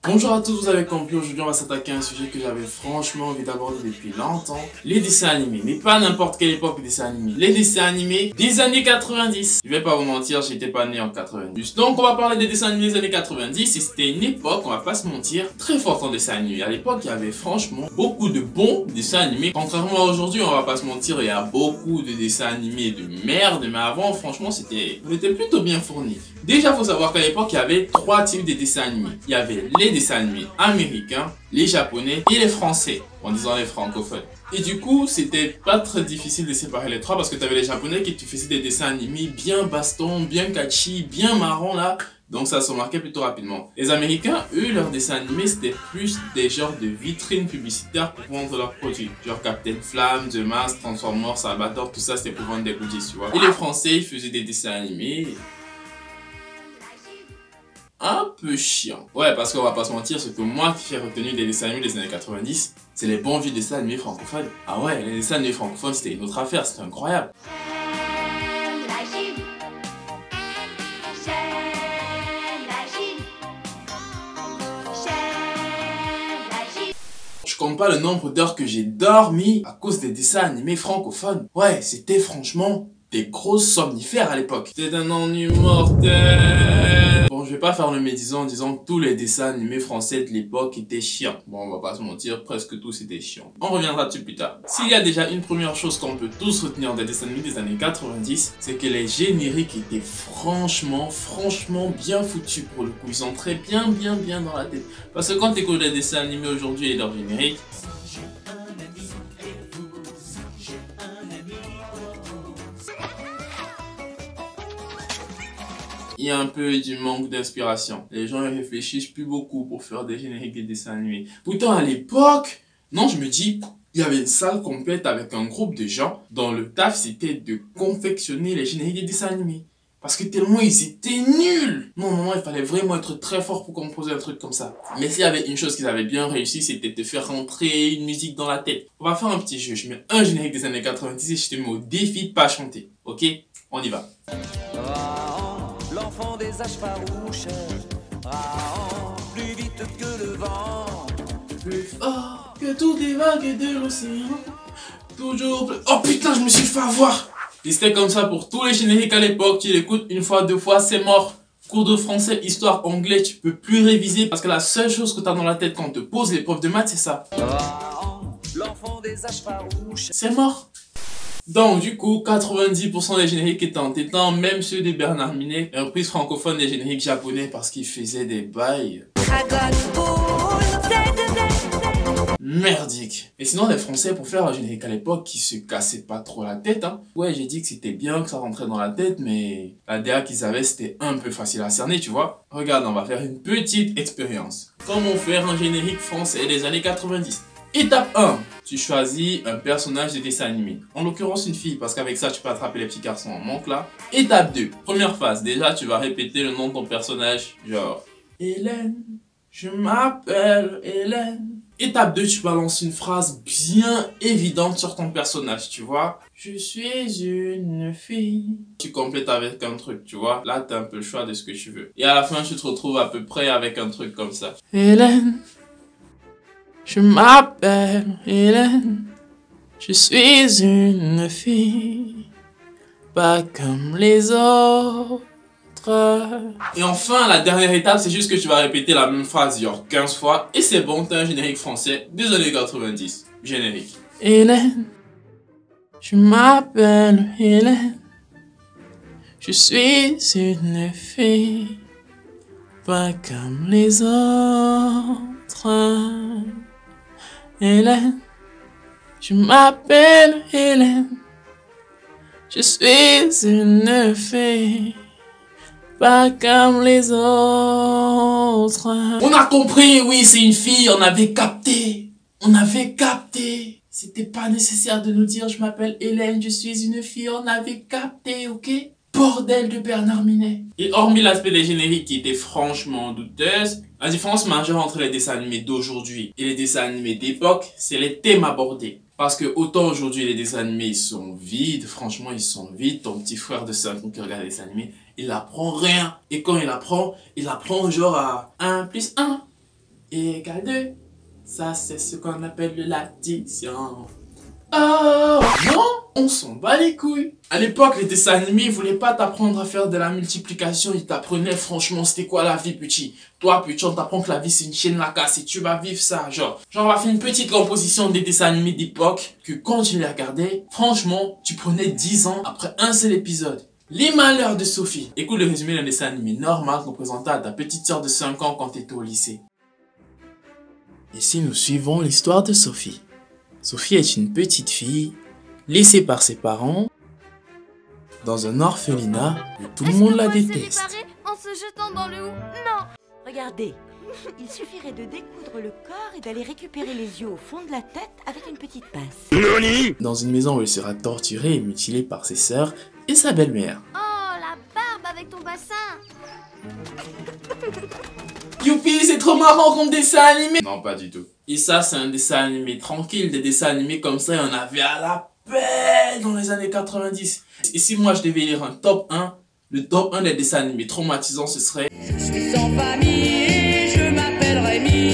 Bonjour à tous, vous avez compris, aujourd'hui on va s'attaquer à un sujet que j'avais franchement envie d'aborder depuis longtemps. Les dessins animés, mais pas n'importe quelle époque de dessins animés. Les dessins animés des années 90. Je vais pas vous mentir, j'étais pas né en 90. Donc on va parler des dessins animés des années 90 et c'était une époque, on va pas se mentir, très forte en dessins animés. À l'époque, il y avait franchement beaucoup de bons dessins animés. Contrairement à aujourd'hui, on va pas se mentir, il y a beaucoup de dessins animés de merde, mais avant franchement on était plutôt bien fournis. Déjà, faut savoir qu'à l'époque, il y avait trois types de dessins animés. Il y avait les dessins animés américains, les japonais et les français, en disant les francophones. Et du coup, c'était pas très difficile de séparer les trois parce que tu avais les japonais qui te faisaient des dessins animés bien baston, bien catchy, bien marrant là. Donc ça se remarquait plutôt rapidement. Les américains, eux, leurs dessins animés, c'était plus des genres de vitrines publicitaires pour vendre leurs produits. Genre Captain Flamme, The Mask, Transformers, Salvatore, tout ça c'était pour vendre des goodies, tu vois. Et les français, ils faisaient des dessins animés un peu chiant. Ouais, parce qu'on va pas se mentir, ce que moi qui ai retenu des dessins animés des années 90, c'est les bons vieux dessins animés francophones. Ah ouais, les dessins animés francophones, c'était une autre affaire, c'était incroyable. Je compte pas le nombre d'heures que j'ai dormi à cause des dessins animés francophones. Ouais, c'était franchement des grosses somnifères à l'époque. C'était un ennui mortel. Bon, je vais pas faire le médisant en disant que tous les dessins animés français de l'époque étaient chiants. Bon, on va pas se mentir, presque tous étaient chiants. On reviendra dessus plus tard. S'il y a déjà une première chose qu'on peut tous retenir des dessins animés des années 90, c'est que les génériques étaient franchement bien foutus pour le coup. Ils entraient bien dans la tête. Parce que quand tu écoutes les dessins animés aujourd'hui et leurs génériques, il y a un peu du manque d'inspiration. Les gens ne réfléchissent plus beaucoup pour faire des génériques des dessins animés. Pourtant, à l'époque, non, je me dis, il y avait une salle complète avec un groupe de gens dont le taf, c'était de confectionner les génériques des dessins animés. Parce que tellement ils étaient nuls. Non, il fallait vraiment être très fort pour composer un truc comme ça. Mais s'il y avait une chose qu'ils avaient bien réussi, c'était de faire rentrer une musique dans la tête. On va faire un petit jeu. Je mets un générique des années 90 et je te mets au défi de pas chanter. Ok? On y va. L'enfant des âges farouches, plus vite que le vent, plus fort que toutes les vagues de l'océan, toujours plus... Oh putain, je me suis fait avoir. Et c'était comme ça pour tous les génériques à l'époque. Tu l'écoutes une fois, deux fois, c'est mort. Cours de français, histoire, anglais, tu peux plus réviser parce que la seule chose que tu as dans la tête quand on te pose l'épreuve de maths, c'est ça. l'enfant des âges farouches, c'est mort. Donc du coup, 90% des génériques étaient entêtants, même ceux de Bernard Minet, et reprise francophone des génériques japonais parce qu'ils faisaient des bails merdique. Et sinon les français pour faire un générique à l'époque qui se cassaient pas trop la tête hein. Ouais, j'ai dit que c'était bien, que ça rentrait dans la tête, mais la DA qu'ils avaient c'était un peu facile à cerner, tu vois. Regarde, on va faire une petite expérience. Comment faire un générique français des années 90? Étape 1, tu choisis un personnage de dessin animé. En l'occurrence une fille, parce qu'avec ça tu peux attraper les petits garçons en manque là. Étape 2, première phase, déjà tu vas répéter le nom de ton personnage, genre Hélène, je m'appelle Hélène. Étape 2, tu balances une phrase bien évidente sur ton personnage, tu vois. Je suis une fille. Tu complètes avec un truc, tu vois. Là, tu as un peu le choix de ce que tu veux. Et à la fin, tu te retrouves à peu près avec un truc comme ça. Hélène, je m'appelle Hélène. Je suis une fille, pas comme les autres. Et enfin, la dernière étape, c'est juste que tu vas répéter la même phrase genre 15 fois. Et c'est bon, t'as un générique français des années 90. Générique. Hélène, je m'appelle Hélène. Je suis une fille, pas comme les autres. Hélène, je m'appelle Hélène. Je suis une fille, pas comme les autres. On a compris, oui, c'est une fille, on avait capté. On avait capté. C'était pas nécessaire de nous dire je m'appelle Hélène, je suis une fille, on avait capté, ok? Bordel de Bernard Minet. Et hormis l'aspect des génériques qui était franchement douteuse, la différence majeure entre les dessins animés d'aujourd'hui et les dessins animés d'époque, c'est les thèmes abordés. Parce que autant aujourd'hui les dessins animés ils sont vides, franchement ils sont vides. Ton petit frère de 5 ans qui regarde les dessins animés, il apprend rien. Et quand il apprend genre à 1 plus 1 égale 2. Ça, c'est ce qu'on appelle l'addition. Oh non, on s'en bat les couilles. À l'époque, les dessins animés, ils voulaient pas t'apprendre à faire de la multiplication. Ils t'apprenaient franchement c'était quoi la vie, petit. Toi, petit, on t'apprend que la vie c'est une chaîne à casse et tu vas vivre ça. Genre, on va faire une petite composition des dessins animés d'époque que quand je les regardais, franchement, tu prenais 10 ans après un seul épisode. Les malheurs de Sophie. Écoute le résumé d'un dessin animé normal qu'on présentait à ta petite sœur de 5 ans quand t'étais au lycée. Ici, nous suivons l'histoire de Sophie. Sophie est une petite fille, laissée par ses parents, dans un orphelinat où tout le monde la déteste. En se jetant dans le non. Regardez, il suffirait de découdre le corps et d'aller récupérer les yeux au fond de la tête avec une petite pince. Dans une maison où elle sera torturée et mutilée par ses sœurs et sa belle-mère. Oh, la barbe avec ton bassin. Youpi, c'est trop marrant comme dessin animé. Non, pas du tout. Et ça, c'est un dessin animé tranquille. Des dessins animés comme ça, il y en avait à la pelle dans les années 90. Et si moi, je devais lire un top 1, le top 1 des dessins animés traumatisants, ce serait... Je suis sans famille et je m'appelle Rémi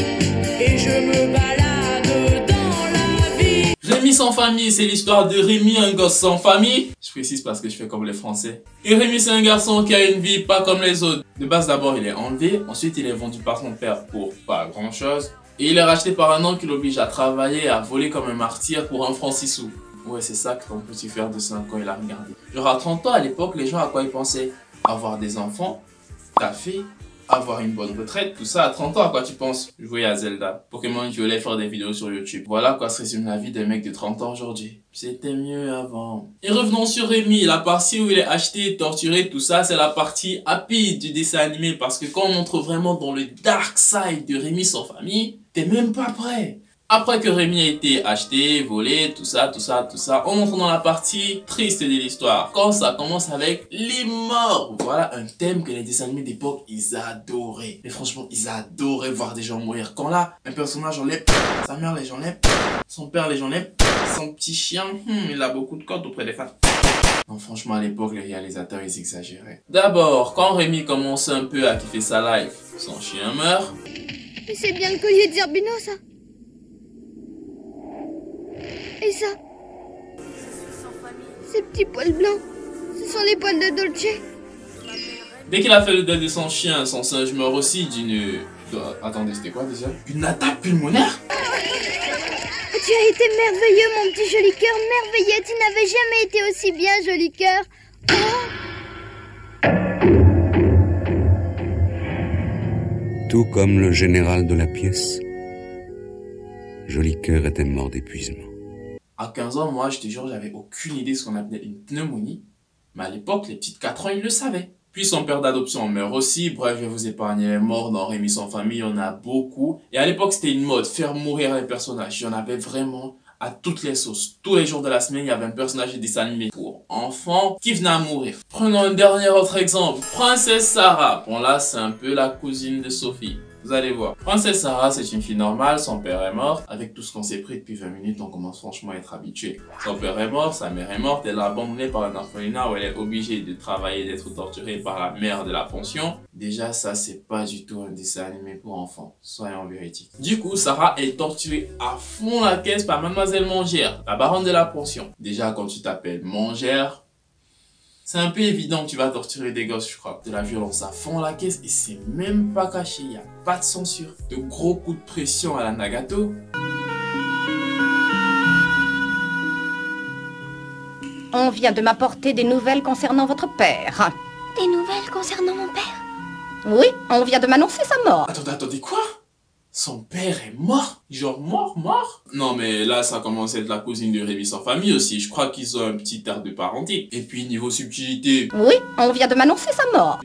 et je me balade dans la vie. Rémi sans famille, c'est l'histoire de Rémi, un gosse sans famille. Je précise parce que je fais comme les Français. Et Rémi, c'est un garçon qui a une vie pas comme les autres. De base, d'abord, il est enlevé. Ensuite, il est vendu par son père pour pas grand-chose. Et il est racheté par un oncle qui l'oblige à travailler et à voler comme un martyr pour 1 franc 6 sous. Ouais, c'est ça que ton petit frère de 5 ans, il a regardé. Genre à 30 ans, à l'époque, les gens à quoi ils pensaient? Avoir des enfants, taffer, avoir une bonne retraite, tout ça à 30 ans, à quoi tu penses? Jouer à Zelda, Pokémon Violet, faire des vidéos sur YouTube. Voilà quoi se résume la vie des mecs de 30 ans aujourd'hui. C'était mieux avant. Et revenons sur Rémi, la partie où il est acheté, torturé, tout ça, c'est la partie happy du dessin animé. Parce que quand on entre vraiment dans le dark side de Rémi sans famille, t'es même pas prêt. Après que Rémi a été acheté, volé, tout ça, on entre dans la partie triste de l'histoire. Quand ça commence avec les morts. Voilà un thème que les dessins animés d'époque, ils adoraient. Mais franchement, ils adoraient voir des gens mourir. Quand là, un personnage enlève, sa mère les enlève, son père les enlève, son petit chien, il a beaucoup de codes auprès des femmes. Non, franchement, à l'époque, les réalisateurs, ils exagéraient. D'abord, quand Rémi commence un peu à kiffer sa life, son chien meurt. Mais c'est bien le collier de Zerbino, ça. Et ça? Ces petits poils blancs, ce sont les poils de Dolce. Dès qu'il a fait le deuil de son chien, son singe meurt aussi d'une... Attendez, c'était quoi déjà? Une attaque pulmonaire? Tu as été merveilleux, mon petit joli cœur, merveilleux. Tu n'avais jamais été aussi bien, joli cœur. Tout comme le général de la pièce, Joli Cœur était mort d'épuisement. À 15 ans, moi, je te jure, j'avais aucune idée de ce qu'on appelait une pneumonie. Mais à l'époque, les petites 4 ans, ils le savaient. Puis son père d'adoption meurt aussi. Bref, je vais vous épargner les morts dans Rémi sans famille. Il y en a beaucoup. Et à l'époque, c'était une mode, faire mourir les personnages. Il y en avait vraiment à toutes les sauces. Tous les jours de la semaine, il y avait un personnage de dessin animé pour enfants qui venait à mourir. Prenons un dernier autre exemple. Princesse Sarah. Bon là, c'est un peu la cousine de Sophie. Vous allez voir. Princesse Sarah, c'est une fille normale, son père est mort. Avec tout ce qu'on s'est pris depuis 20 minutes, on commence franchement à être habitué. Son père est mort, sa mère est morte, elle est abandonnée par un orphelinat où elle est obligée de travailler, d'être torturée par la mère de la pension. Déjà, ça, c'est pas du tout un dessin animé pour enfants. Soyons véridiques. Du coup, Sarah est torturée à fond la caisse par Mademoiselle Mangère, la baronne de la pension. Déjà, quand tu t'appelles Mangère, c'est un peu évident que tu vas torturer des gosses, je crois. De la violence à fond la caisse et c'est même pas caché, il n'y a pas de censure. De gros coups de pression à la Nagato. On vient de m'apporter des nouvelles concernant votre père. Des nouvelles concernant mon père? Oui, on vient de m'annoncer sa mort. Attendez, quoi? Son père est mort? Genre mort? Non mais là ça commence à être la cousine de Rémi sans famille aussi. Je crois qu'ils ont un petit air de parenté. Et puis niveau subtilité... Oui, on vient de m'annoncer sa mort.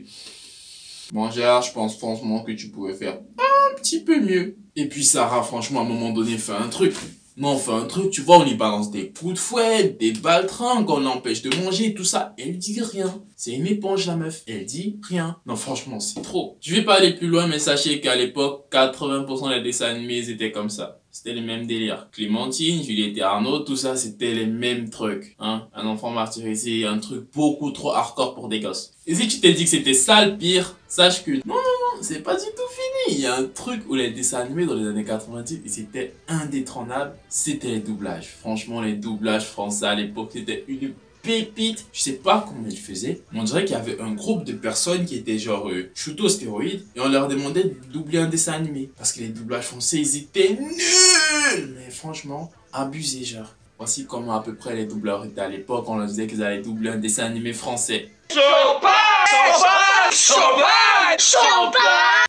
Mangère, je pense franchement que tu pouvais faire un petit peu mieux. Et puis Sarah, franchement, à un moment donné, fait un truc. Non, fait un truc, tu vois, on lui balance des coups de fouet, des baltringues, on l'empêche de manger, tout ça. Elle dit rien. C'est une éponge, la meuf. Elle dit rien. Non, franchement, c'est trop. Je vais pas aller plus loin, mais sachez qu'à l'époque, 80% des dessins animés étaient comme ça. C'était les mêmes délires. Clémentine, Juliette et Arnaud, tout ça, c'était les mêmes trucs. Hein? Un enfant martyrisé, un truc beaucoup trop hardcore pour des gosses. Et si tu t'es dit que c'était ça le pire, sache que... Non, c'est pas du tout fini. Il y a un truc où les dessins animés dans les années 90, ils étaient indétrônables, c'était les doublages. Franchement, les doublages français à l'époque, c'était une pépite. Je sais pas comment ils faisaient, mais on dirait qu'il y avait un groupe de personnes qui étaient genre shoot aux stéroïdes et on leur demandait de doubler un dessin animé. Parce que les doublages français, ils étaient nuls. Mais franchement, abusés genre. Voici comment à peu près les doubleurs étaient à l'époque. On leur disait qu'ils allaient doubler un dessin animé français.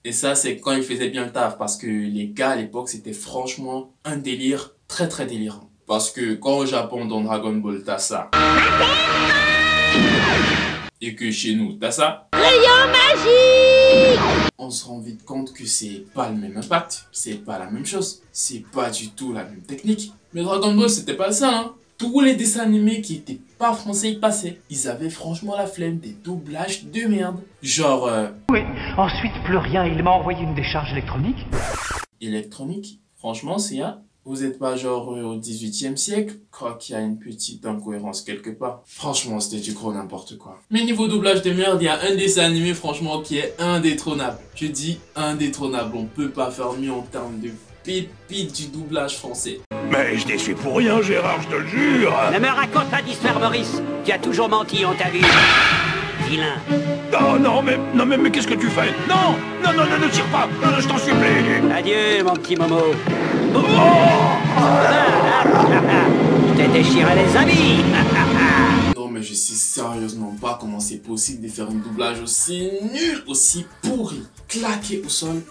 Et ça, c'est quand ils faisaient bien le taf. Parce que les gars à l'époque, c'était franchement un délire très très délirant. Parce que quand au Japon, dans Dragon Ball, t'as ça. Et que chez nous, t'as ça. Rayon magique! On se rend vite compte que c'est pas le même impact. C'est pas la même chose. C'est pas du tout la même technique. Mais Dragon Ball, c'était pas ça, hein. Tous les dessins animés qui étaient pas français, ils passaient. Ils avaient franchement la flemme des doublages de merde. Genre... Oui, ensuite plus rien, il m'a envoyé une décharge électronique. Électronique? Franchement, c'est un... Vous êtes pas genre au 18e siècle? Je crois qu'il y a une petite incohérence quelque part. Franchement, c'était du gros n'importe quoi. Mais niveau doublage de merde, il y a un dessin animé franchement qui est indétrônable. Je dis indétrônable, on peut pas faire mieux en termes de pépite du doublage français. Mais je n'y suis pour rien, Gérard, je te le jure. Ne me raconte pas d'histoire, Maurice. Tu as toujours menti, on t'a vu. Vilain. Oh non, mais qu'est-ce que tu fais? Non, ne tire pas, je t'en supplie. Adieu, mon petit Momo. Oh Tu t'es déchiré les amis. Non mais je sais sérieusement pas comment c'est possible de faire un doublage aussi nul, aussi pourri, claqué au sol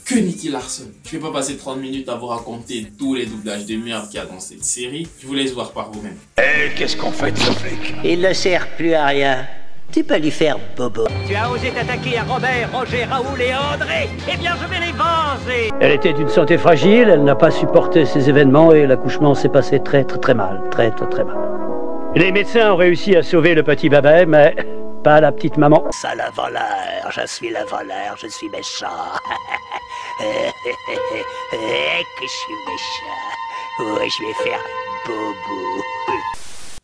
que Nicky Larson. Je vais pas passer 30 minutes à vous raconter tous les doublages de merde qu'il y a dans cette série. Je vous laisse voir par vous-même. Et qu'est-ce qu'on fait de ce flic? Il ne sert plus à rien. Tu peux lui faire bobo. Tu as osé t'attaquer à Robert, Roger, Raoul et André. Eh bien, je vais les venger. Elle était d'une santé fragile, elle n'a pas supporté ces événements et l'accouchement s'est passé très mal. Très mal. Les médecins ont réussi à sauver le petit bébé, mais pas la petite maman. Ça, le voleur, je suis le voleur, je suis méchant. Que je suis méchant. Oui, je vais faire bobo.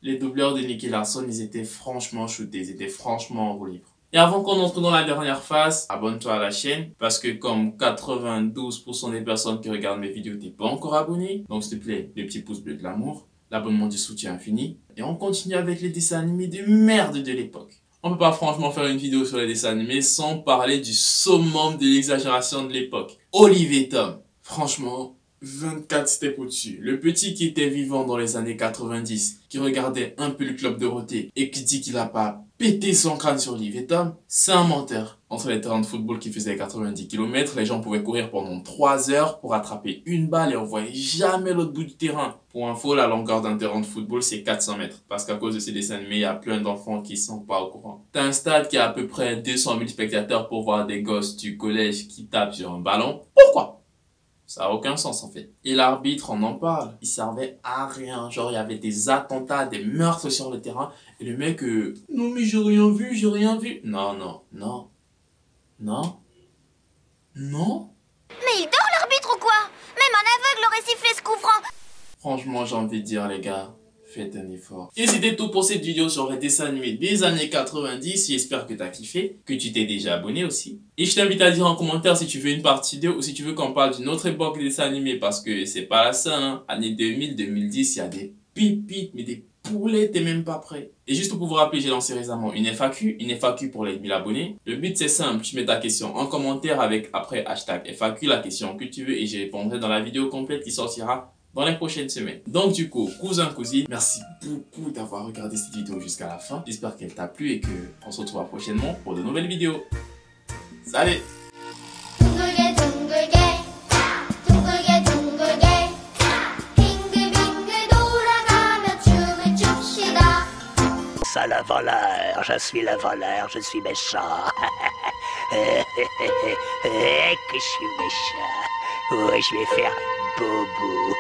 Les doubleurs de Nicky Larson, ils étaient franchement shootés, ils étaient franchement en roue libre. Et avant qu'on entre dans la dernière phase, abonne-toi à la chaîne, parce que comme 92% des personnes qui regardent mes vidéos t'es pas encore abonné, donc s'il te plaît, le petit pouce bleu de l'amour, l'abonnement du soutien infini, et on continue avec les dessins animés de merde de l'époque. On peut pas franchement faire une vidéo sur les dessins animés sans parler du summum de l'exagération de l'époque. Olivier Tom, franchement... 24 steps au-dessus. Le petit qui était vivant dans les années 90, qui regardait un peu le Club Dorothée et qui dit qu'il a pas pété son crâne sur Olivier Tom, c'est un menteur. Entre les terrains de football qui faisaient 90 km, les gens pouvaient courir pendant 3 heures pour attraper une balle et on voyait jamais l'autre bout du terrain. Pour info, la longueur d'un terrain de football, c'est 400 mètres. Parce qu'à cause de ces dessins animés, il y a plein d'enfants qui sont pas au courant. T'as un stade qui a à peu près 200 000 spectateurs pour voir des gosses du collège qui tapent sur un ballon. Pourquoi ? Ça n'a aucun sens en fait. Et l'arbitre, on en parle. Il servait à rien. Genre, il y avait des attentats, des meurtres sur le terrain. Et le mec, non mais j'ai rien vu, j'ai rien vu. Non. Mais il dort l'arbitre ou quoi? Même un aveugle aurait sifflé ce coup franc. Franchement, j'ai envie de dire les gars, faites un effort. Et c'était tout pour cette vidéo sur les dessins animés des années 90. J'espère que t'as kiffé, que tu t'es déjà abonné aussi. Et je t'invite à dire en commentaire si tu veux une partie 2 ou si tu veux qu'on parle d'une autre époque des dessins animés parce que c'est pas la seule, hein. Années 2000, 2010, il y a des pépites, mais des poulets, t'es même pas prêt. Et juste pour vous rappeler, j'ai lancé récemment une FAQ pour les 1000 abonnés. Le but c'est simple, tu mets ta question en commentaire avec après hashtag FAQ, la question que tu veux et j'y répondrai dans la vidéo complète qui sortira dans les prochaines semaines. Donc du coup, cousin, cousine, merci beaucoup d'avoir regardé cette vidéo jusqu'à la fin. J'espère qu'elle t'a plu et qu'on se retrouvera prochainement pour de nouvelles vidéos. Salut! Ça, le voleur, je suis le voleur, je suis méchant. Que je suis méchant. Oui, je vais faire bobo.